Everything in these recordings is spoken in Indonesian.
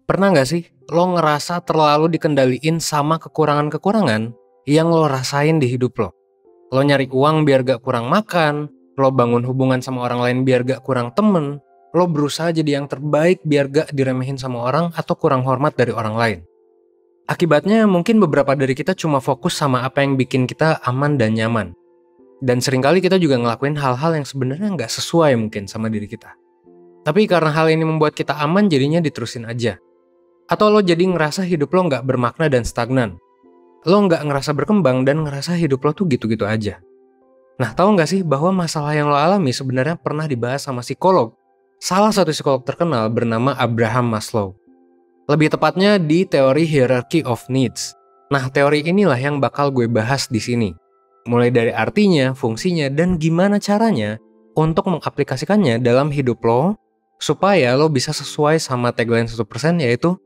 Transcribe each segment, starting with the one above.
Pernah nggak sih lo ngerasa terlalu dikendaliin sama kekurangan-kekurangan yang lo rasain di hidup lo? Lo nyari uang biar gak kurang makan, lo bangun hubungan sama orang lain biar gak kurang temen, lo berusaha jadi yang terbaik biar gak diremehin sama orang atau kurang hormat dari orang lain. Akibatnya mungkin beberapa dari kita cuma fokus sama apa yang bikin kita aman dan nyaman. Dan seringkali kita juga ngelakuin hal-hal yang sebenarnya nggak sesuai mungkin sama diri kita. Tapi karena hal ini membuat kita aman, jadinya diterusin aja. Atau lo jadi ngerasa hidup lo nggak bermakna dan stagnan. Lo nggak ngerasa berkembang dan ngerasa hidup lo tuh gitu-gitu aja. Nah, tahu nggak sih bahwa masalah yang lo alami sebenarnya pernah dibahas sama psikolog. Salah satu psikolog terkenal bernama Abraham Maslow. Lebih tepatnya di teori Hierarchy of Needs. Nah, teori inilah yang bakal gue bahas di sini. Mulai dari artinya, fungsinya, dan gimana caranya untuk mengaplikasikannya dalam hidup lo supaya lo bisa sesuai sama tagline 1% yaitu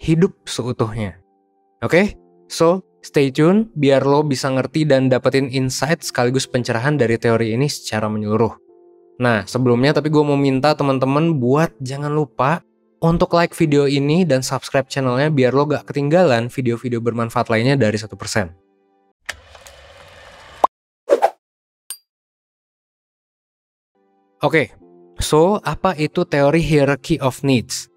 hidup seutuhnya. Oke? So, stay tune biar lo bisa ngerti dan dapetin insight sekaligus pencerahan dari teori ini secara menyeluruh. Nah, sebelumnya tapi gue mau minta teman-teman buat jangan lupa untuk like video ini dan subscribe channelnya biar lo gak ketinggalan video-video bermanfaat lainnya dari 1%. Oke, so apa itu teori Hierarchy of Needs?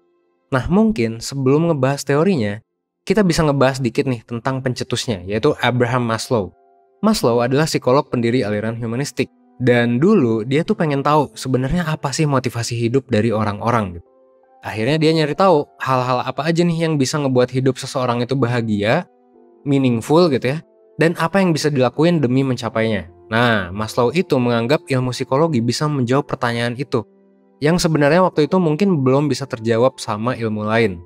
Nah, mungkin sebelum ngebahas teorinya, kita bisa ngebahas dikit nih tentang pencetusnya, yaitu Abraham Maslow. Maslow adalah psikolog pendiri aliran humanistik. Dan dulu dia tuh pengen tahu sebenarnya apa sih motivasi hidup dari orang-orang gitu. Akhirnya dia nyari tahu hal-hal apa aja nih yang bisa ngebuat hidup seseorang itu bahagia, meaningful gitu ya, dan apa yang bisa dilakuin demi mencapainya. Nah, Maslow itu menganggap ilmu psikologi bisa menjawab pertanyaan itu, yang sebenarnya waktu itu mungkin belum bisa terjawab sama ilmu lain.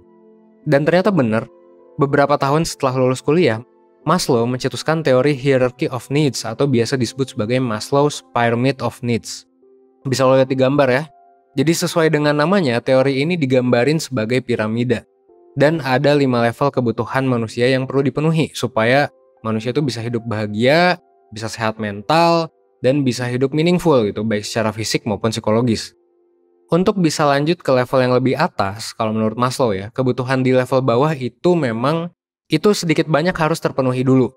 Dan ternyata benar, beberapa tahun setelah lulus kuliah, Maslow mencetuskan teori Hierarchy of Needs atau biasa disebut sebagai Maslow's Pyramid of Needs. Bisa lo lihat di gambar ya. Jadi sesuai dengan namanya, teori ini digambarin sebagai piramida. Dan ada 5 level kebutuhan manusia yang perlu dipenuhi supaya manusia itu bisa hidup bahagia, bisa sehat mental, dan bisa hidup meaningful gitu, baik secara fisik maupun psikologis. Untuk bisa lanjut ke level yang lebih atas, kalau menurut Maslow ya, kebutuhan di level bawah itu memang itu sedikit banyak harus terpenuhi dulu.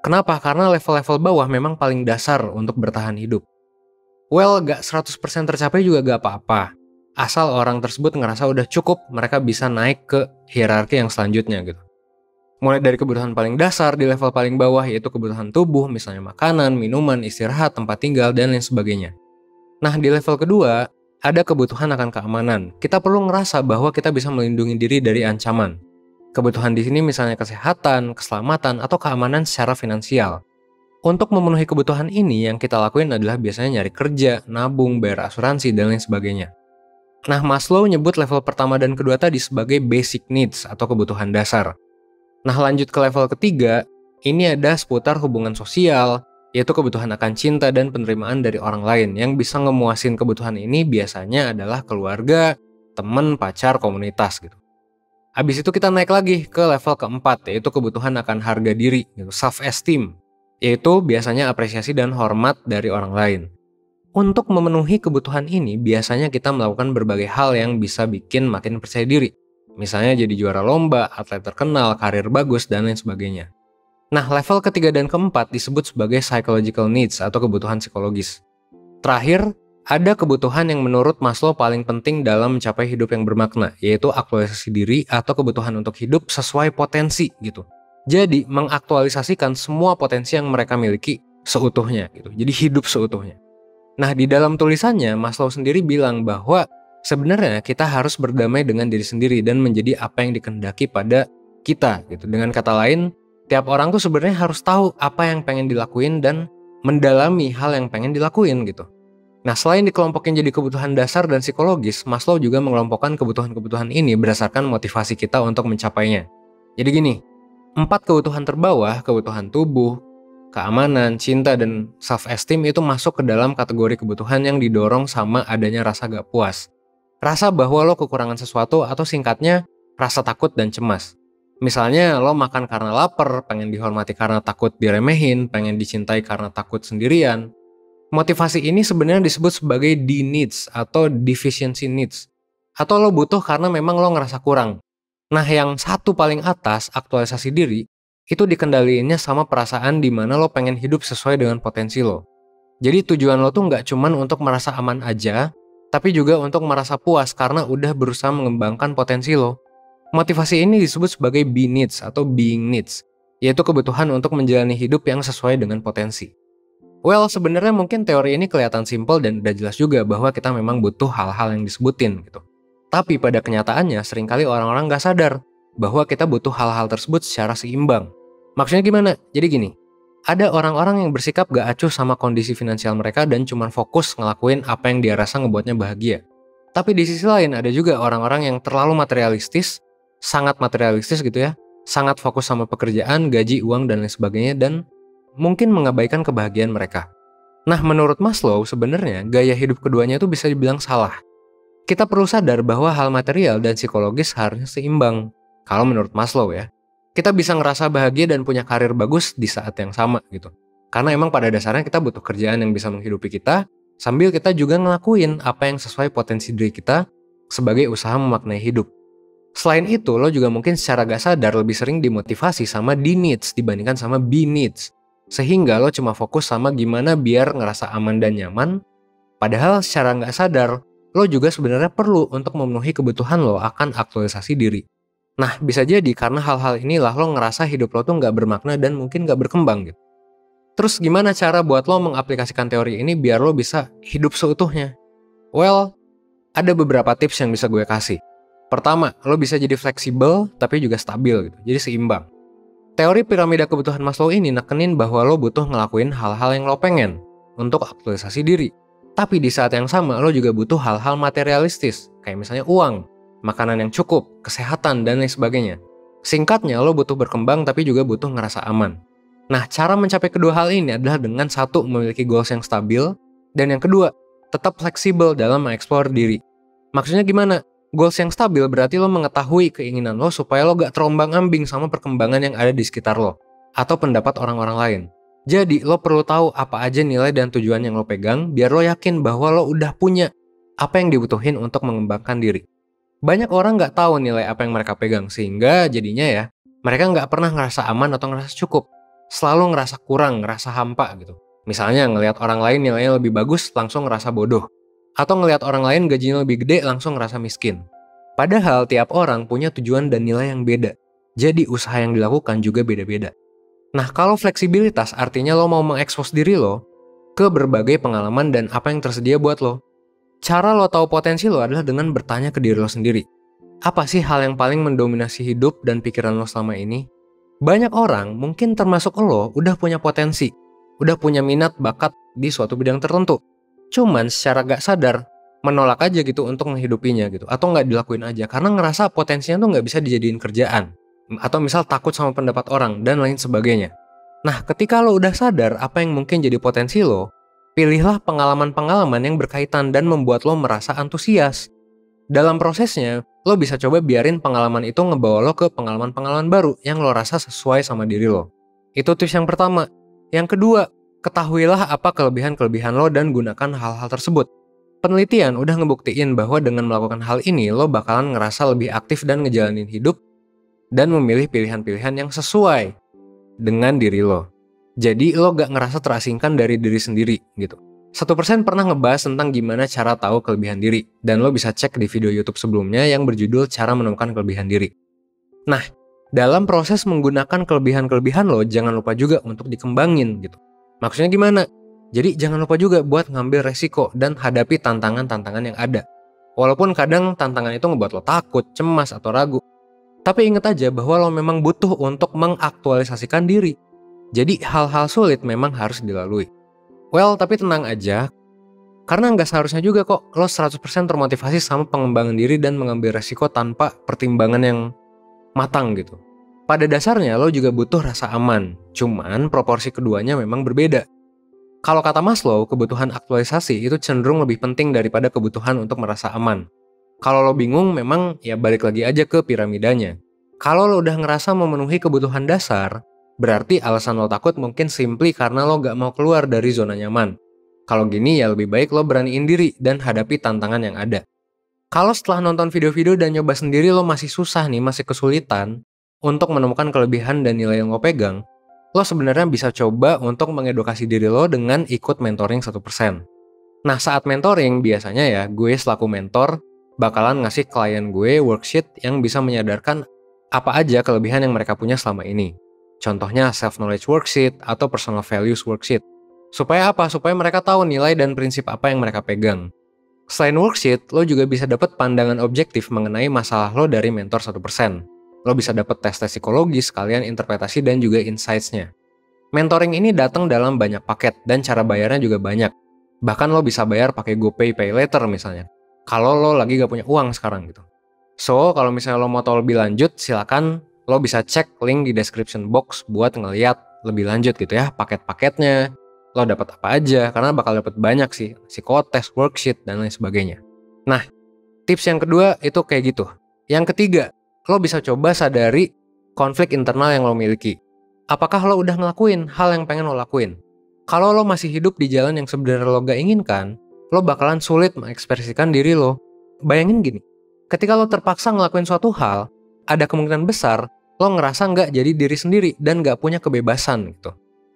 Kenapa? Karena level-level bawah memang paling dasar untuk bertahan hidup. Well, gak 100% tercapai juga gak apa-apa. Asal orang tersebut ngerasa udah cukup, mereka bisa naik ke hierarki yang selanjutnya gitu. Mulai dari kebutuhan paling dasar di level paling bawah yaitu kebutuhan tubuh, misalnya makanan, minuman, istirahat, tempat tinggal, dan lain sebagainya. Nah, di level kedua, ada kebutuhan akan keamanan. Kita perlu ngerasa bahwa kita bisa melindungi diri dari ancaman. Kebutuhan di sini misalnya kesehatan, keselamatan, atau keamanan secara finansial. Untuk memenuhi kebutuhan ini, yang kita lakuin adalah biasanya nyari kerja, nabung, bayar asuransi, dan lain sebagainya. Nah, Maslow nyebut level pertama dan kedua tadi sebagai basic needs atau kebutuhan dasar. Nah, lanjut ke level ketiga, ini ada seputar hubungan sosial, yaitu kebutuhan akan cinta dan penerimaan dari orang lain. Yang bisa ngemuasin kebutuhan ini biasanya adalah keluarga, teman, pacar, komunitas gitu. Habis itu kita naik lagi ke level keempat, yaitu kebutuhan akan harga diri, gitu, self-esteem. Yaitu biasanya apresiasi dan hormat dari orang lain. Untuk memenuhi kebutuhan ini, biasanya kita melakukan berbagai hal yang bisa bikin makin percaya diri. Misalnya jadi juara lomba, atlet terkenal, karir bagus, dan lain sebagainya. Nah, level ketiga dan keempat disebut sebagai psychological needs atau kebutuhan psikologis. Terakhir, ada kebutuhan yang menurut Maslow paling penting dalam mencapai hidup yang bermakna, yaitu aktualisasi diri atau kebutuhan untuk hidup sesuai potensi gitu. Jadi, mengaktualisasikan semua potensi yang mereka miliki seutuhnya gitu. Jadi hidup seutuhnya. Nah, di dalam tulisannya, Maslow sendiri bilang bahwa sebenarnya kita harus berdamai dengan diri sendiri dan menjadi apa yang dikehendaki pada kita gitu. Dengan kata lain, tiap orang tuh sebenarnya harus tahu apa yang pengen dilakuin dan mendalami hal yang pengen dilakuin gitu. Nah, selain dikelompokin jadi kebutuhan dasar dan psikologis, Maslow juga mengelompokkan kebutuhan-kebutuhan ini berdasarkan motivasi kita untuk mencapainya. Jadi gini, 4 kebutuhan terbawah, kebutuhan tubuh, keamanan, cinta, dan self-esteem itu masuk ke dalam kategori kebutuhan yang didorong sama adanya rasa gak puas. Rasa bahwa lo kekurangan sesuatu atau singkatnya, rasa takut dan cemas. Misalnya lo makan karena lapar, pengen dihormati karena takut diremehin, pengen dicintai karena takut sendirian. Motivasi ini sebenarnya disebut sebagai D-needs atau deficiency needs. Atau lo butuh karena memang lo ngerasa kurang. Nah, yang satu paling atas, aktualisasi diri, itu dikendaliinnya sama perasaan di mana lo pengen hidup sesuai dengan potensi lo. Jadi tujuan lo tuh nggak cuman untuk merasa aman aja, tapi juga untuk merasa puas karena udah berusaha mengembangkan potensi lo. Motivasi ini disebut sebagai be needs atau being needs, yaitu kebutuhan untuk menjalani hidup yang sesuai dengan potensi. Well, sebenarnya mungkin teori ini kelihatan simpel dan udah jelas juga bahwa kita memang butuh hal-hal yang disebutin gitu. Tapi pada kenyataannya seringkali orang-orang nggak sadar bahwa kita butuh hal-hal tersebut secara seimbang. Maksudnya gimana? Jadi gini, ada orang-orang yang bersikap gak acuh sama kondisi finansial mereka dan cuma fokus ngelakuin apa yang dia rasa ngebuatnya bahagia. Tapi di sisi lain ada juga orang-orang yang terlalu materialistis, sangat materialistis gitu ya, sangat fokus sama pekerjaan, gaji, uang, dan lain sebagainya, dan mungkin mengabaikan kebahagiaan mereka. Nah, menurut Maslow, sebenarnya gaya hidup keduanya itu bisa dibilang salah. Kita perlu sadar bahwa hal material dan psikologis harusnya seimbang. Kalau menurut Maslow ya, kita bisa ngerasa bahagia dan punya karir bagus di saat yang sama gitu. Karena emang pada dasarnya kita butuh kerjaan yang bisa menghidupi kita, sambil kita juga ngelakuin apa yang sesuai potensi diri kita sebagai usaha memaknai hidup. Selain itu, lo juga mungkin secara gak sadar lebih sering dimotivasi sama D needs dibandingkan sama B needs. Sehingga lo cuma fokus sama gimana biar ngerasa aman dan nyaman, padahal secara gak sadar, lo juga sebenarnya perlu untuk memenuhi kebutuhan lo akan aktualisasi diri. Nah, bisa jadi karena hal-hal inilah lo ngerasa hidup lo tuh gak bermakna dan mungkin gak berkembang gitu. Terus gimana cara buat lo mengaplikasikan teori ini biar lo bisa hidup seutuhnya? Well, ada beberapa tips yang bisa gue kasih. Pertama, lo bisa jadi fleksibel tapi juga stabil gitu, jadi seimbang. Teori piramida kebutuhan Maslow ini nekenin bahwa lo butuh ngelakuin hal-hal yang lo pengen untuk aktualisasi diri. Tapi di saat yang sama lo juga butuh hal-hal materialistis, kayak misalnya uang, makanan yang cukup, kesehatan, dan lain sebagainya. Singkatnya, lo butuh berkembang tapi juga butuh ngerasa aman. Nah, cara mencapai kedua hal ini adalah dengan satu, memiliki goals yang stabil, dan yang kedua, tetap fleksibel dalam mengeksplor diri. Maksudnya gimana? Goals yang stabil berarti lo mengetahui keinginan lo supaya lo gak terombang-ambing sama perkembangan yang ada di sekitar lo, atau pendapat orang-orang lain. Jadi, lo perlu tahu apa aja nilai dan tujuan yang lo pegang, biar lo yakin bahwa lo udah punya apa yang dibutuhin untuk mengembangkan diri. Banyak orang gak tahu nilai apa yang mereka pegang, sehingga jadinya ya, mereka gak pernah ngerasa aman atau ngerasa cukup. Selalu ngerasa kurang, ngerasa hampa gitu. Misalnya ngelihat orang lain nilainya lebih bagus, langsung ngerasa bodoh. Atau ngelihat orang lain gajinya lebih gede, langsung ngerasa miskin. Padahal tiap orang punya tujuan dan nilai yang beda. Jadi usaha yang dilakukan juga beda-beda. Nah, kalau fleksibilitas artinya lo mau mengekspos diri lo ke berbagai pengalaman dan apa yang tersedia buat lo. Cara lo tahu potensi lo adalah dengan bertanya ke diri lo sendiri. Apa sih hal yang paling mendominasi hidup dan pikiran lo selama ini? Banyak orang, mungkin termasuk lo, udah punya potensi. Udah punya minat, bakat di suatu bidang tertentu. Cuman secara gak sadar, menolak aja gitu untuk menghidupinya gitu. Atau gak dilakuin aja, karena ngerasa potensinya tuh gak bisa dijadiin kerjaan. Atau misal takut sama pendapat orang, dan lain sebagainya. Nah, ketika lo udah sadar apa yang mungkin jadi potensi lo, pilihlah pengalaman-pengalaman yang berkaitan dan membuat lo merasa antusias. Dalam prosesnya, lo bisa coba biarin pengalaman itu ngebawa lo ke pengalaman-pengalaman baru yang lo rasa sesuai sama diri lo. Itu tips yang pertama. Yang kedua, ketahuilah apa kelebihan-kelebihan lo dan gunakan hal-hal tersebut. Penelitian udah ngebuktiin bahwa dengan melakukan hal ini, lo bakalan ngerasa lebih aktif dan ngejalanin hidup dan memilih pilihan-pilihan yang sesuai dengan diri lo. Jadi lo gak ngerasa terasingkan dari diri sendiri gitu. 1% pernah ngebahas tentang gimana cara tahu kelebihan diri, dan lo bisa cek di video YouTube sebelumnya yang berjudul Cara Menemukan Kelebihan Diri. Nah, dalam proses menggunakan kelebihan-kelebihan lo, jangan lupa juga untuk dikembangin gitu. Maksudnya gimana? Jadi jangan lupa juga buat ngambil resiko dan hadapi tantangan-tantangan yang ada. Walaupun kadang tantangan itu ngebuat lo takut, cemas, atau ragu. Tapi ingat aja bahwa lo memang butuh untuk mengaktualisasikan diri. Jadi hal-hal sulit memang harus dilalui. Well, tapi tenang aja. Karena nggak seharusnya juga kok lo 100% termotivasi sama pengembangan diri dan mengambil resiko tanpa pertimbangan yang matang gitu. Pada dasarnya lo juga butuh rasa aman. Cuman proporsi keduanya memang berbeda. Kalau kata Maslow, kebutuhan aktualisasi itu cenderung lebih penting daripada kebutuhan untuk merasa aman. Kalau lo bingung, memang ya balik lagi aja ke piramidanya. Kalau lo udah ngerasa memenuhi kebutuhan dasar, berarti alasan lo takut mungkin simply karena lo gak mau keluar dari zona nyaman. Kalau gini ya lebih baik lo beraniin diri dan hadapi tantangan yang ada. Kalau setelah nonton video-video dan nyoba sendiri lo masih susah nih, masih kesulitan untuk menemukan kelebihan dan nilai yang lo pegang, lo sebenarnya bisa coba untuk mengedukasi diri lo dengan ikut mentoring 1%. Nah, saat mentoring, biasanya ya, gue selaku mentor bakalan ngasih klien gue worksheet yang bisa menyadarkan apa aja kelebihan yang mereka punya selama ini. Contohnya self-knowledge worksheet atau personal values worksheet. Supaya apa? Supaya mereka tahu nilai dan prinsip apa yang mereka pegang. Selain worksheet, lo juga bisa dapat pandangan objektif mengenai masalah lo dari mentor 1%. Lo bisa dapat tes-tes psikologis, sekalian interpretasi dan juga insights-nya. Mentoring ini datang dalam banyak paket dan cara bayarnya juga banyak. Bahkan lo bisa bayar pakai GoPay Pay Later misalnya. Kalau lo lagi gak punya uang sekarang gitu. So, kalau misalnya lo mau tahu lebih lanjut, silakan lo bisa cek link di description box buat ngeliat lebih lanjut gitu ya, paket-paketnya. Lo dapat apa aja, karena bakal dapat banyak sih, psikotes, worksheet, dan lain sebagainya. Nah, tips yang kedua itu kayak gitu. Yang ketiga, lo bisa coba sadari konflik internal yang lo miliki. Apakah lo udah ngelakuin hal yang pengen lo lakuin? Kalau lo masih hidup di jalan yang sebenarnya lo gak inginkan, lo bakalan sulit mengekspresikan diri lo. Bayangin gini, ketika lo terpaksa ngelakuin suatu hal, ada kemungkinan besar lo ngerasa nggak jadi diri sendiri dan nggak punya kebebasan gitu.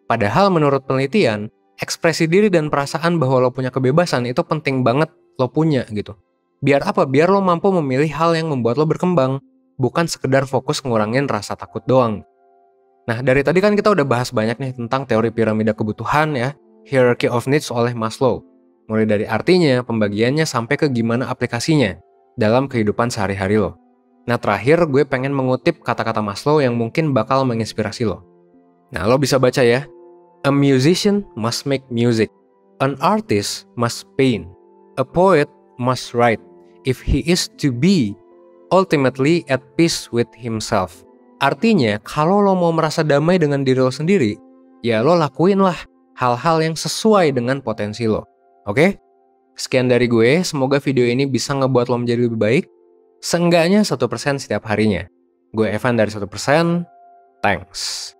Padahal menurut penelitian, ekspresi diri dan perasaan bahwa lo punya kebebasan itu penting banget lo punya gitu. Biar apa? Biar lo mampu memilih hal yang membuat lo berkembang, bukan sekedar fokus ngurangin rasa takut doang. Nah, dari tadi kan kita udah bahas banyak nih tentang teori piramida kebutuhan ya, hierarchy of needs oleh Maslow. Mulai dari artinya, pembagiannya, sampai ke gimana aplikasinya dalam kehidupan sehari-hari lo. Nah, terakhir gue pengen mengutip kata-kata Maslow yang mungkin bakal menginspirasi lo. Nah, lo bisa baca ya. A musician must make music. An artist must paint. A poet must write. If he is to be ultimately at peace with himself. Artinya, kalau lo mau merasa damai dengan diri lo sendiri, ya lo lakuin lah hal-hal yang sesuai dengan potensi lo. Oke? Sekian dari gue, semoga video ini bisa ngebuat lo menjadi lebih baik. Seenggaknya 1% setiap harinya. Gue Evan dari 1%. Thanks.